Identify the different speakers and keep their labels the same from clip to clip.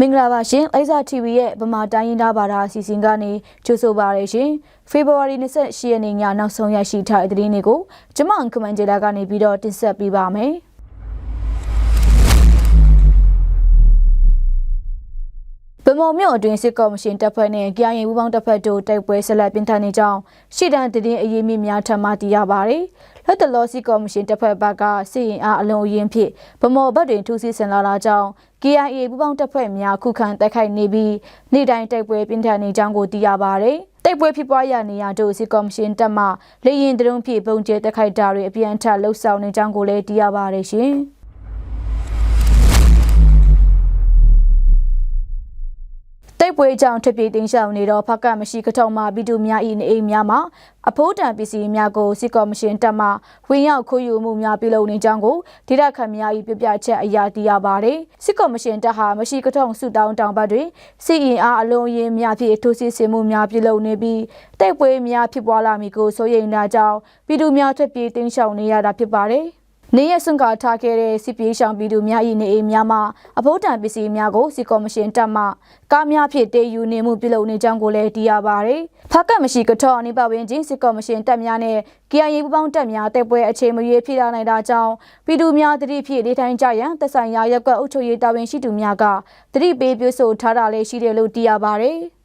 Speaker 1: မင်္ဂလာပါရှင်အိုက်ဇာ TV ရဲ့ဗမာတိုင်းရင်းသားဘာသာအစီအစဉ်ကနေကြိုဆိုပါရရှင်ဖေဖော်ဝါရီ28ရက်နေ့ညနောက်ဆုံးရရှိထားတဲ့သတင်းတွေကိုကျွန်မအန်ကမန်ဂျေလာကနေပြီးတော့တင်ဆက်ပေးပါမယ်ဗမော်မြို့အတွင်းစစ်ကော်မရှင်တပ်ဖွဲ့နဲ့ကြာရင်ဦးပေါင်းတပ်ဖွဲ့တို့တိုက်ပွဲဆက်လက်ပြင်းထန်နေကြောင်းရှေ့တန်းသတင်းအရေးမြစ်များထပ်မံသိရပါရယ်လက်တလောစစ်ကော်မရှင်တပ်ဖွဲ့ဘက်ကစစ်ရင်အားအလုံးအရင်ဖြင့်ဗမော်ဘက်တွင်ထူးစစ်ဆင်လာတာကြောင့် KIA ပူးပေါင်းတပ်ဖွဲ့များခုခံတိုက်ခိုက်နေပြီးနေ့တိုင်းတိုက်ပွဲပြင်းထန်နေကြောင်းကိုသိရပါရယ်တိုက်ပွဲဖြစ်ပွားရနေရာတို့စစ်ကော်မရှင်တပ်မှလေရင်တရုံးဖြင့်ပုံကျဲတိုက်ခိုက်တာတွေအပြန်အထလှုပ်ဆောင်နေကြောင်းကိုလည်းသိရပါရယ်ရှင်တိုက်ပွဲကြောင့်ထပ်ပြေးတင်ရှောင်နေတော့ဖက်ကမရှိကထုံမှာပြည်သူများ၏နေအိမ်များမှာအဖိုးတန်ပစ္စည်းများကိုစစ်ကော်မရှင်တပ်မှဝင်ရောက်ခိုးယူမှုများပြုလုပ်နေကြောင်းကိုဒေသခံများ၏ပြပြချက်အရာသိရပါတယ်စစ်ကော်မရှင်တပ်ဟာမရှိကထုံစုတောင်းတောင်ဘက်တွင်စစ်ရင်အားအလုံးရင်းများဖြင့်ထိုးစစ်ဆင်မှုများပြုလုပ်နေပြီးတိုက်ပွဲများဖြစ်ပွားလာမည်ကိုစိုးရိမ်တာကြောင့်ပြည်သူများထပ်ပြေးတင်ရှောင်နေရတာဖြစ်ပါတယ်နေရစွန်ကာထားခဲ့တဲ့စစ်ပြေးရှောင်ပြည်သူများ၏နေအိမ်များမှာအဖိုးတန်ပစ္စည်းများကိုစစ်ကော်မရှင်တပ်မှကားများဖြင့်တေယူနေမှုပြုလုပ်နေကြောင်းကိုလည်းသိရပါရယ်ဖက်ကမရှိကထော့အနိပဝင်းချင်းစစ်ကော်မရှင်တပ်များနဲ့ KIA ပူးပေါင်းတပ်များတိုက်ပွဲအချိန်မရွေးဖြစ်လာနိုင်တာကြောင့်ပြည်သူများတတိဖြစ်နေထိုင်ကြရန်သက်ဆိုင်ရာရပ်ကွက်အုပ်ချုပ်ရေးတာဝန်ရှိသူများကတတိပေးပြုဆိုထားတာလည်းရှိတယ်လို့သိရပါရယ်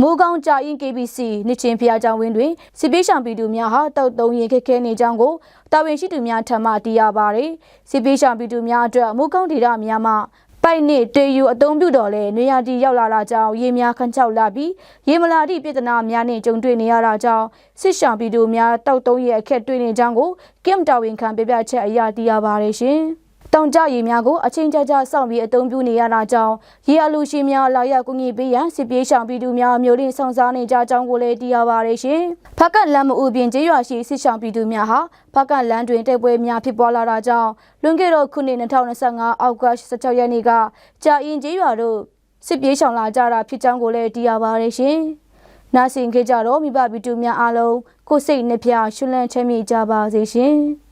Speaker 1: မိုးကောင်းကြာရင် KBC နှစ်ချင်းဖျားကြောင်ဝင်းတွင်စစ်ပေးရှောင်ပြည်သူများဟာတောက်တုံးရင်ခက်ခဲနေကြောင်းကိုတာဝန်ရှိသူများထံမှသိရပါရယ်စစ်ပေးရှောင်ပြည်သူများအတွက်မိုးကောင်းဒေသများမှာပိုက်နစ်တေယူအုံပြုတော်လဲနေရာတီရောက်လာတာကြောင့်ရေများခန်းချောက်လာပြီးရေမလာသည့်ပြည်ထနာများနဲ့ကြုံတွေ့နေရတာကြောင့်စစ်ရှောင်ပြည်သူများတောက်တုံးရဲ့အခက်တွေ့နေကြောင်းကိုကင်တာဝန်ခံပြပြချက်အရာသိရပါရယ်ရှင်တောင်ကျရေများကိုအချင်းကြကြစောင့်ပြီးအုံပြုနေရတာကြောင့်ရေအလူရှင်များလာရောက်ကူညီပေးရန်စစ်ပြေးရှောင်ပြည်သူများမျိုးရင်းဆောင်စားနေကြကြောင်းကိုလည်းသိရပါရယ်ရှင်ဖက်ကလမ်းမအူပြင်ကျေးရွာရှိစစ်ရှောင်ပြည်သူများဟာဖက်ကလမ်းတွင်တိုက်ပွဲများဖြစ်ပွားလာတာကြောင့်လွန်ခဲ့သောခုနှစ်2025အောက်တိုဘာ16ရက်နေ့ကကြာရင်ကျေးရွာတို့စစ်ပြေးရှောင်လာကြတာဖြစ်ကြောင်းကိုလည်းသိရပါရယ်ရှင်နာဆင်ခဲ့ကြတော့မိဘပြည်သူများအားလုံးကိုစိတ်နှပြရှုလန်းချမ်းမြေ့ကြပါစေရှင်